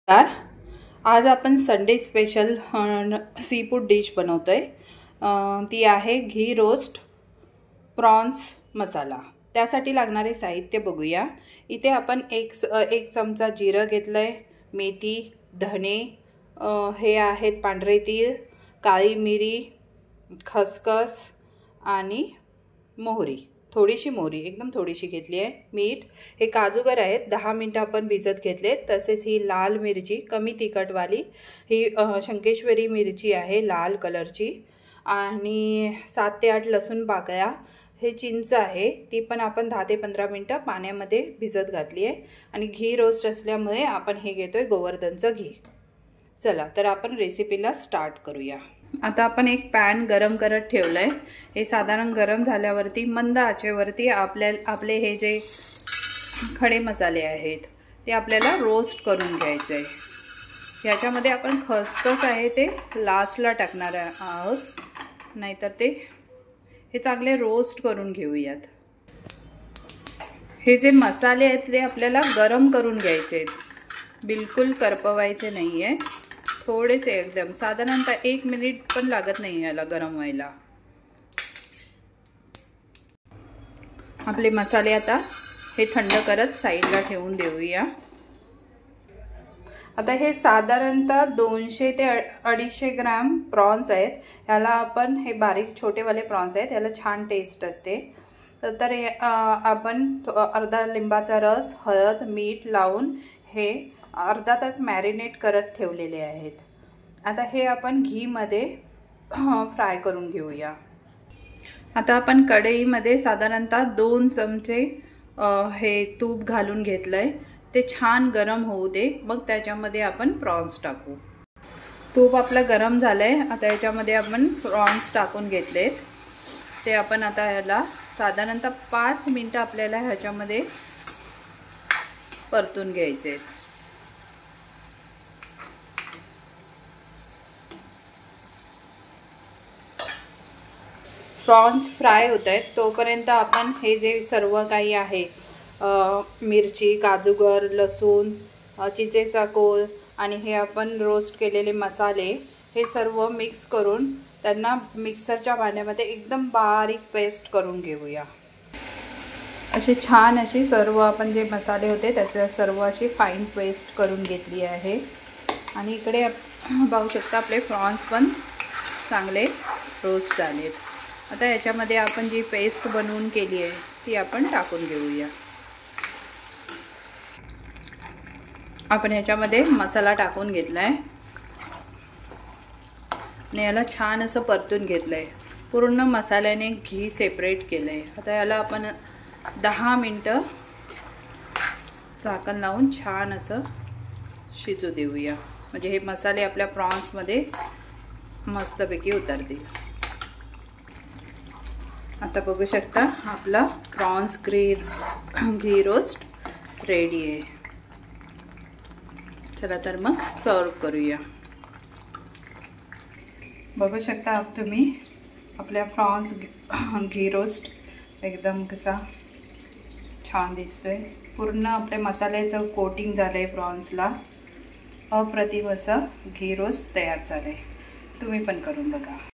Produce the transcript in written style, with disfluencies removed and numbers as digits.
आज आपण Sunday special seafood dish बनवतोय। ती आहे घी रोस्ट प्रॉन्स मसाला। त्यासाठी लागणारे साहित्य बघूया। इथे आपण एक चमचा जिरं घेतलंय, मेथी, धणे, हे आहेत पांढरे तीळ, काळी मिरी, खसखस आणि मोहरी, थोडीशी मोहरी एकदम थोडीशी घेतली आहे। मीठ, हे काजूगर आहेत 10 मिनिटं आपण भिजत घेतले। तसेच ही लाल मिरची कमी तिखटवाली, ही शंकेश्वरी मिरची आहे लाल कलरची, आणि 7 ते 8 लसूण पाकळ्या। हे चिंच आहे, ती पण आपण 10 ते 15 मिनिटं पाण्यामध्ये भिजत घातली आहे। आणि घी रोस्ट असल्यामुळे आपण हे घेतोय गोवर्धनचं घी। चला तर आपण रेसिपीला स्टार्ट करूया। आता आपण एक पॅन गरम करत ठेवलंय। हे साधारण गरम झाल्यावरती मंद आचेवरती आपले हे जे खडे मसाले आहेत ते आपल्याला रोस्ट करून घ्यायचे आहे। याच्यामध्ये आपण खसखस आहे ते लास्टला टाकणार आहोत, नाहीतर हे चांगले रोस्ट करून घेऊयात। हे जे मसाले आहेत ते आपल्याला गरम करून घ्यायचे आहेत, बिलकुल करपवायचे नाहीये। थोडेसे एकदम साधारणतः 1 मिनिट पण लागत नाही याला गरम व्हायला। आपले मसाले आता हे थंड करत साईडला ठेवून देऊया। आता हे साधारणतः 200 ते 250 ग्रॅम प्रॉन्स आहेत। याला आपण हे बारीक छोटेवाले प्रॉन्स आहेत, याला छान टेस्ट असते। तर आपण अर्धा लिंबाचा रस, हळद, मीठ लावून हे अर्धा तास मॅरिनेट करत ठेवलेले आहेत। आता हे आपण घी मध्ये फ्राय करून घेऊया। आता आपण कढईमध्ये साधारणतः 2 चमचे हे तूप घालून घेतलंय। ते छान गरम होऊ दे, मग त्याच्यामध्ये आपण प्रॉन्स टाकू। तूप आपलं गरम झालंय, आता याच्यामध्ये आपण प्रॉन्स टाकून घेतलेत। ते आपण आता याला साधारणतः 5 मिनिटं आपल्याला ह्याच्यामध्ये परतून घ्यायचे। प्रॉन्स फ्राय होत आहेत तोपर्यंत आपण हे जे सर्व काही आहे मिरची, काजूगर, लसूण, चिंचेचा कोळ आणि हे आपण रोस्ट केलेले मसाले, हे सर्व मिक्स करून त्यांना मिक्सरच्या भांड्यामध्ये एकदम बारीक पेस्ट करून घेऊया। अशी छान अशी सर्व आपण जे मसाले होते त्याचे सर्व अशी फाईन पेस्ट करून घेतली आहे। आणि इकडे पाहू शकता आपले प्रॉन्स पण चांगले रोस्ट झालेत। आता याच्यामध्ये आपण जी पेस्ट बनवून केली आहे ती आपण टाकून घेऊया। आपण याच्यामध्ये मसाला टाकून घेतलाय आणि याला छान असं परतून घेतलंय। पूर्ण मसाल्याने घी सेपरेट केलंय। आता याला आपण 10 मिनिटं झाकण लावून छान असं शिजू देऊया, म्हणजे हे मसाले आपल्या प्रॉन्समध्ये मस्तपैकी उतरतील। आता बघू शकता आपला प्रॉन्स घी रोस्ट रेडी आहे। चला तर मग सर्व करूया। बघू शकता तुम्ही आपल्या प्रॉन्स घी रोस्ट एकदम कसा छान दिसतोय। पूर्ण आपल्या मसाल्याचं कोटिंग झालंय प्रॉन्सला। अप्रतिम असं घी रोस्ट तयार झालंय। तुम्ही पण करून बघा।